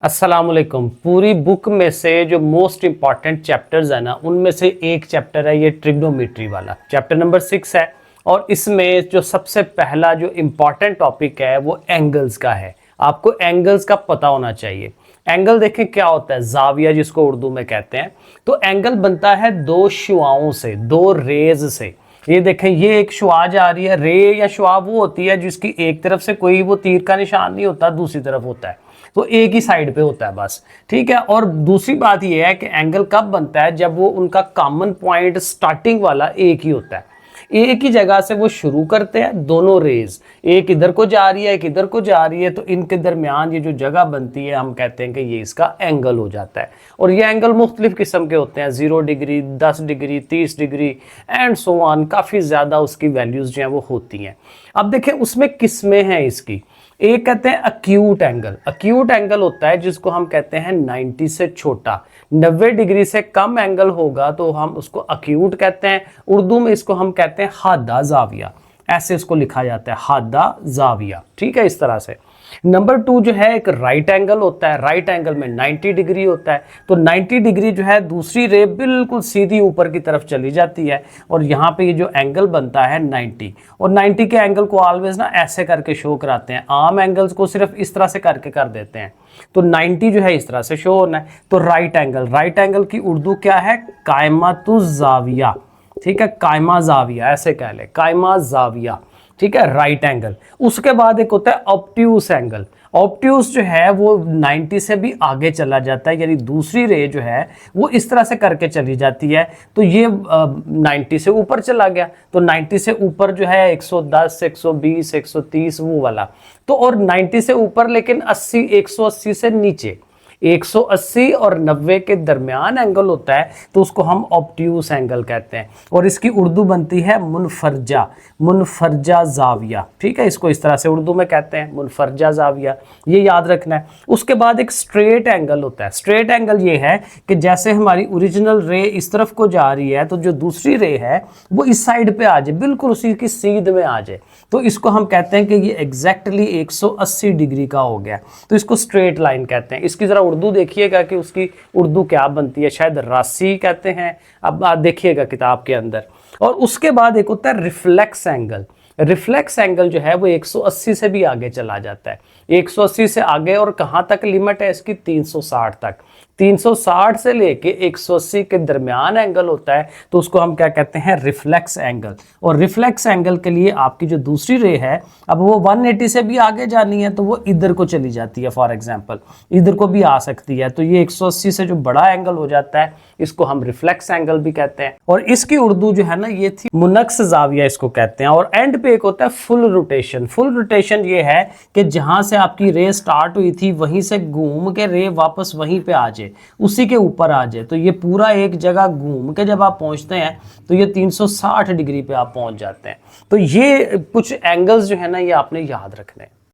अस्सलामुअलैकुम। पूरी बुक में से जो मोस्ट इंपॉर्टेंट चैप्टर्स है ना, उनमें से एक चैप्टर है ये ट्रिग्नोमेट्री वाला, चैप्टर नंबर 6 है। और इसमें जो सबसे पहला जो इम्पॉर्टेंट टॉपिक है वो एंगल्स का है। आपको एंगल्स का पता होना चाहिए। एंगल देखें क्या होता है, जाविया जिसको उर्दू में कहते हैं। तो एंगल बनता है दो शुआओं से, दो रेज से। ये देखें, ये एक शुआ जा रही है। रे या शुआ वो होती है जिसकी एक तरफ से कोई वो तीर का निशान नहीं होता, दूसरी तरफ होता है, तो एक ही साइड पे होता है बस। ठीक है। और दूसरी बात यह है कि एंगल कब बनता है, जब वो उनका कॉमन पॉइंट स्टार्टिंग वाला एक ही होता है। एक ही जगह से वो शुरू करते हैं दोनों रेज, एक इधर को जा रही है एक इधर को जा रही है, तो इनके दरमियान ये जो जगह बनती है हम कहते हैं कि ये इसका एंगल हो जाता है। और ये एंगल मुख्तलिफ किस्म के होते हैं, 0 degree, 10 degree, 30 degree and so on. काफ़ी ज़्यादा उसकी वैल्यूज़ जो हैं वो होती हैं। अब देखें उसमें किस्में हैं इसकी। एक कहते हैं अक्यूट एंगल। अक्यूट एंगल होता है जिसको हम कहते हैं 90 से छोटा। 90 डिग्री से कम एंगल होगा तो हम उसको अक्यूट कहते हैं। उर्दू में इसको हम कहते हैं हादा जाविया, ऐसे इसको लिखा जाता है, हादा जाविया। ठीक है, इस तरह से। नंबर 2 जो है एक राइट एंगल होता है। राइट एंगल में 90 डिग्री होता है। तो 90 डिग्री जो है दूसरी रे बिल्कुल सीधी ऊपर की तरफ चली जाती है और यहाँ पे ये जो एंगल बनता है 90। और 90 के एंगल को ऑलवेज ना ऐसे करके शो कराते हैं, आम एंगल्स को सिर्फ इस तरह से करके कर देते हैं। तो 90 जो है इस तरह से शो होना है। तो राइट एंगल की उर्दू क्या है, कायमातु जाविया। ठीक है, कायमा जाविया ऐसे कह ले, कायमा जाविया। ठीक है, राइट एंगल। उसके बाद एक होता है ऑब्ट्यूस एंगल। ऑब्ट्यूस जो है वो 90 से भी आगे चला जाता है, यानी दूसरी रे जो है वो इस तरह से करके चली जाती है। तो ये 90 से ऊपर चला गया, तो 90 से ऊपर जो है 110, 120, 130 वो वाला। तो और 90 से ऊपर लेकिन 80, 180 से नीचे, 180 और 90 के दरमियान एंगल होता है, तो उसको हम ऑब्ट्यूस एंगल कहते हैं। और इसकी उर्दू बनती है मुनफरजा, मुनफरजा जाविया। ठीक है, इसको इस तरह से उर्दू में कहते हैं, मुनफरजा जाविया, ये याद रखना है। उसके बाद एक स्ट्रेट एंगल होता है। स्ट्रेट एंगल ये है कि जैसे हमारी ओरिजिनल रे इस तरफ को जा रही है, तो जो दूसरी रे है वो इस साइड पे आ जाए, बिल्कुल उसी की सीध में आ जाए, तो इसको हम कहते हैं कि ये एग्जैक्टली 180 डिग्री का हो गया, तो इसको स्ट्रेट लाइन कहते हैं। इसकी जरा उर्दू देखिएगा कि उसकी उर्दू क्या बनती है, शायद रासी कहते हैं, अब आप देखिएगा किताब के अंदर। और उसके बाद एक होता है रिफ्लेक्स एंगल। रिफ्लेक्स एंगल जो है वो 180 से भी आगे चला जाता है। 180 से आगे, और कहाँ तक लिमिट है इसकी, 360 तक। 360 से लेके 180 के दरमियान एंगल होता है, तो उसको हम क्या कहते हैं, रिफ्लेक्स एंगल। और रिफ्लेक्स एंगल के लिए आपकी जो दूसरी रे है, अब वो 180 से भी आगे जानी है तो वो इधर को चली जाती है, फॉर एग्जांपल इधर को भी आ सकती है, तो ये 180 से जो बड़ा एंगल हो जाता है इसको हम रिफ्लेक्स एंगल भी कहते हैं। और इसकी उर्दू जो है ना ये थी मुनक्स जाविया इसको कहते हैं। और एंड पे एक होता है फुल रोटेशन। फुल रोटेशन ये है कि जहां से आपकी रे स्टार्ट हुई थी वहीं से घूम के रे वापस वहीं पे आ जाए, उसी के ऊपर आ जाए, तो ये पूरा एक जगह घूम के जब आप पहुंचते हैं तो ये 360 डिग्री पे आप पहुंच जाते हैं। तो ये कुछ एंगल्स जो है ना ये आपने याद रखने हैं।